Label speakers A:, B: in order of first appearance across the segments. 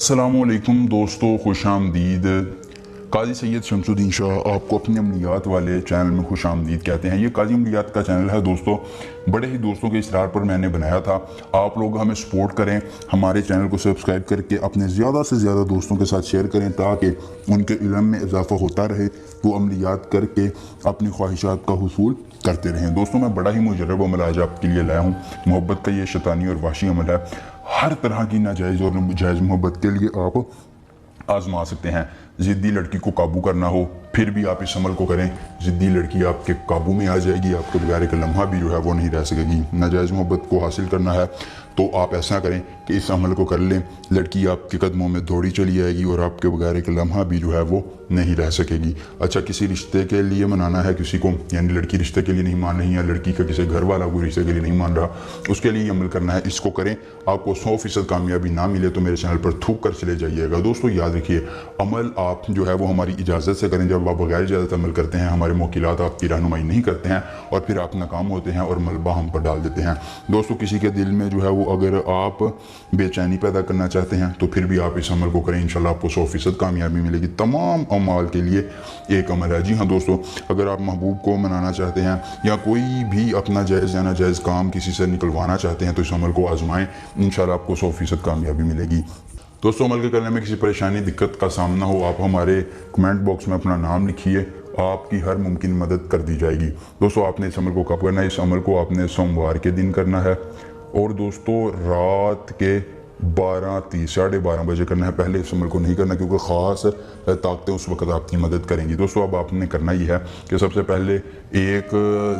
A: अस्सलामुअलैकुम दोस्तों, खुश आमदीद। काजी सैयद शमसुद्दीन शाह आपको अपनी अमलियात वाले चैनल में खुश आमदीद कहते हैं। ये काजी अमलियात का चैनल है दोस्तों, बड़े ही दोस्तों के इसरार पर मैंने बनाया था। आप लोग हमें सपोर्ट करें, हमारे चैनल को सब्सक्राइब करके अपने ज़्यादा से ज़्यादा दोस्तों के साथ शेयर करें ताकि उनके इल्म में इजाफा होता रहे, वो अमलियात करके अपनी ख्वाहिशात का हुसूल करते रहें। दोस्तों, मैं बड़ा ही मुजर्रब अमल आज आपके लिए लाया हूँ। मोहब्बत का ये शैतानी और वाशी अमल है। हर तरह की नाजायज़ और जायज़ मोहब्बत के लिए आप आजमा सकते हैं। ज़िद्दी लड़की को काबू करना हो, फिर भी आप इस अमल को करें, ज़िद्दी लड़की आपके काबू में आ जाएगी, आपके बगैर एक लम्हा भी जो है वो नहीं रह सकेगी। नाजायज़ मोहब्बत को हासिल करना है तो आप ऐसा करें कि इस अमल को कर लें, लड़की आपके कदमों में दौड़ी चली आएगी और आपके बगैर एक लम्हा भी जो है वो नहीं रह सकेगी। अच्छा, किसी रिश्ते के लिए मनाना है किसी को, यानी लड़की रिश्ते के लिए नहीं मान रही है, लड़की का किसी घर वाला कोई रिश्ते के लिए नहीं मान रहा, उसके लिए अमल करना है। इसको करें, आपको 100% कामयाबी ना मिले तो मेरे चैनल पर थूक कर चले जाइएगा। दोस्तों याद रखिए, अमल आप जो है वो हमारी इजाज़त से करें। जब आप बगैर इजाज़त अमल करते हैं, हमारे मोकिलात आपकी रहनुमाई नहीं करते हैं और फिर आप नाकाम होते हैं और मलबा हम पर डाल देते हैं। दोस्तों, किसी के दिल में जो है वो अगर आप बेचैनी पैदा करना चाहते हैं तो फिर भी आप इस अमल को करें, इंशाल्लाह आपको 100% कामयाबी मिलेगी। तमाम अमाल के लिए एक अमल है। जी हाँ दोस्तों, अगर आप महबूब को मनाना चाहते हैं या कोई भी अपना जायज़ या नाजायज़ काम किसी से निकलवाना चाहते हैं तो इस अमल को आजमाएं, इंशाल्लाह आपको 100% कामयाबी मिलेगी। दोस्तों, अमल के करने में किसी परेशानी दिक्कत का सामना हो, आप हमारे कमेंट बॉक्स में अपना नाम लिखिए, आपकी हर मुमकिन मदद कर दी जाएगी। दोस्तों, आपने इस अमल को कब करना है? इस अमल को आपने सोमवार के दिन करना है और दोस्तों रात के 12:30 साढ़े 12 बजे करना है। पहले इस अमल को नहीं करना क्योंकि ख़ास ताकतें उस वक्त आपकी मदद करेंगी। दोस्तों, अब आपने करना ही है कि सबसे पहले एक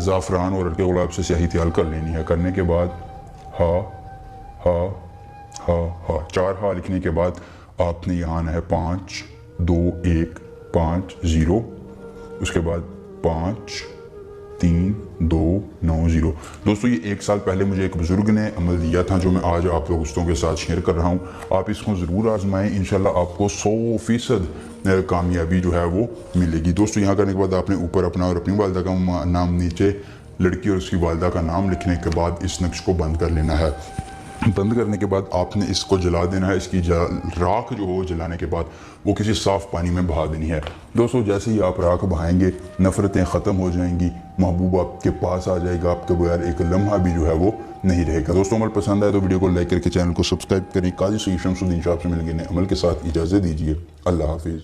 A: ज़ाफ़रान और अरके गुलाब से स्याही तैयार कर लेनी है। करने के बाद हा हा हा हा 4 हा लिखने के बाद आपने यहाँ आना है 5 2 1 5 0, उसके बाद 5 3 2 9 0। दोस्तों, ये 1 साल पहले मुझे एक बुज़ुर्ग ने अमल दिया था जो मैं आज आप दोस्तों के साथ शेयर कर रहा हूँ। आप इसको ज़रूर आजमाएं, इंशाल्लाह आपको 100% कामयाबी जो है वो मिलेगी। दोस्तों, यहाँ करने के बाद आपने ऊपर अपना और अपनी वालदा का नाम, नीचे लड़की और उसकी वालदा का नाम लिखने के बाद इस नक्श को बंद कर लेना है। बंद करने के बाद आपने इसको जला देना है। इसकी राख जो हो जलाने के बाद वो किसी साफ़ पानी में बहा देनी है। दोस्तों, जैसे ही आप राख बहाएंगे नफ़रतें ख़त्म हो जाएंगी, महबूब आपके पास आ जाएगा, आपके बगैर एक लम्हा भी जो है वो नहीं रहेगा। दोस्तों, अमल पसंद आए तो वीडियो को लाइक करके चैनल को सब्सक्राइब करें। काजी सैयद शमसुद्दीन शाह से मिलेंगे नए अमल के साथ। इजाज़त दीजिए, अल्लाह हाफिज़।